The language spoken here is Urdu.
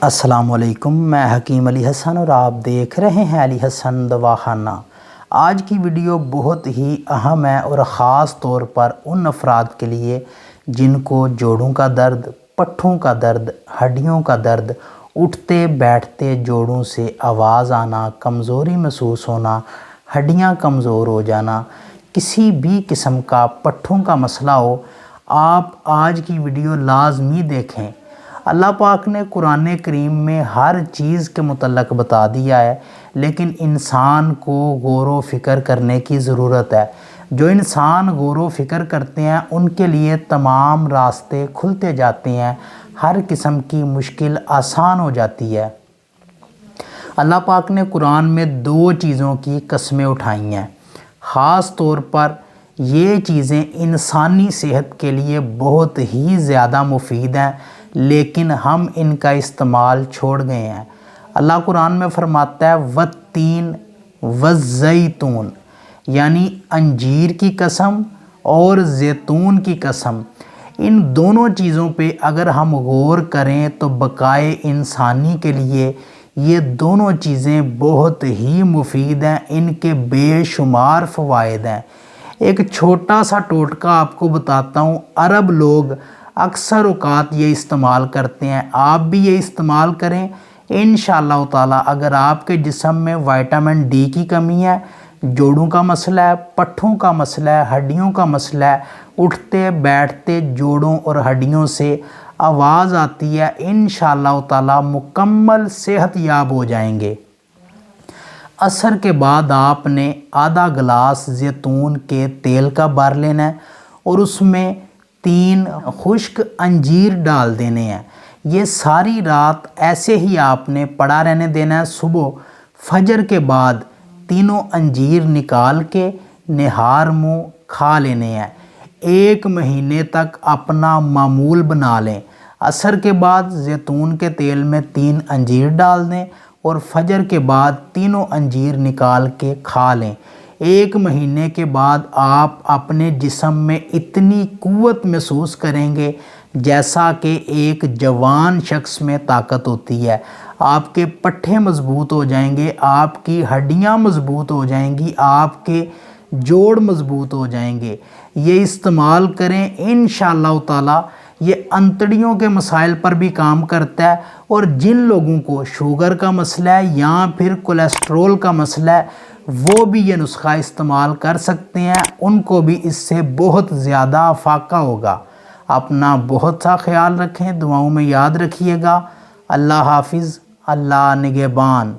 السلام علیکم، میں حکیم علی حسن اور آپ دیکھ رہے ہیں علی حسن دواخانہ۔ آج کی ویڈیو بہت ہی اہم ہے اور خاص طور پر ان افراد کے لیے جن کو جوڑوں کا درد، پٹھوں کا درد، ہڈیوں کا درد، اٹھتے بیٹھتے جوڑوں سے آواز آنا، کمزوری محسوس ہونا، ہڈیاں کمزور ہو جانا، کسی بھی قسم کا پٹھوں کا مسئلہ ہو، آپ آج کی ویڈیو لازمی دیکھیں۔ اللہ پاک نے قرآن کریم میں ہر چیز کے متعلق بتا دیا ہے، لیکن انسان کو غور و فکر کرنے کی ضرورت ہے۔ جو انسان غور و فکر کرتے ہیں ان کے لیے تمام راستے کھلتے جاتے ہیں، ہر قسم کی مشکل آسان ہو جاتی ہے۔ اللہ پاک نے قرآن میں 2 چیزوں کی قسمیں اٹھائی ہیں، خاص طور پر یہ چیزیں انسانی صحت کے لیے بہت ہی زیادہ مفید ہیں، لیکن ہم ان کا استعمال چھوڑ گئے ہیں۔ اللہ قرآن میں فرماتا ہے والتین والزیتون، یعنی انجیر کی قسم اور زیتون کی قسم۔ ان دونوں چیزوں پہ اگر ہم غور کریں تو بقائے انسانی کے لیے یہ دونوں چیزیں بہت ہی مفید ہیں، ان کے بے شمار فوائد ہیں۔ ایک چھوٹا سا ٹوٹکا آپ کو بتاتا ہوں، عرب لوگ اکثر اوقات یہ استعمال کرتے ہیں، آپ بھی یہ استعمال کریں انشاءاللہ تعالی۔ اگر آپ کے جسم میں وائٹامن ڈی کی کمی ہے، جوڑوں کا مسئلہ ہے، پٹھوں کا مسئلہ ہے، ہڈیوں کا مسئلہ ہے، اٹھتے بیٹھتے جوڑوں اور ہڈیوں سے آواز آتی ہے، انشاءاللہ تعالی مکمل صحت یاب ہو جائیں گے۔ عصر کے بعد آپ نے آدھا گلاس زیتون کے تیل کا بھر لینا ہے اور اس میں 3 خشک انجیر ڈال دینے ہیں۔ یہ ساری رات ایسے ہی آپ نے پڑا رہنے دینا ہے۔ صبح فجر کے بعد تینوں انجیر نکال کے نہار منہ کھا لینے ہیں۔ 1 مہینے تک اپنا معمول بنا لیں۔ عصر کے بعد زیتون کے تیل میں 3 انجیر ڈال دیں اور فجر کے بعد تینوں انجیر نکال کے کھا لیں۔ 1 مہینے کے بعد آپ اپنے جسم میں اتنی قوت محسوس کریں گے جیسا کہ ایک جوان شخص میں طاقت ہوتی ہے۔ آپ کے پٹھے مضبوط ہو جائیں گے، آپ کی ہڈیاں مضبوط ہو جائیں گی، آپ کے جوڑ مضبوط ہو جائیں گے۔ یہ استعمال کریں انشاءاللہ تعالی۔ یہ انتڑیوں کے مسائل پر بھی کام کرتا ہے، اور جن لوگوں کو شوگر کا مسئلہ ہے یا پھر کولیسٹرول کا مسئلہ ہے وہ بھی یہ نسخہ استعمال کر سکتے ہیں، ان کو بھی اس سے بہت زیادہ افاقہ ہوگا۔ اپنا بہت سا خیال رکھیں، دعاؤں میں یاد رکھیے گا۔ اللہ حافظ، اللہ نگہبان۔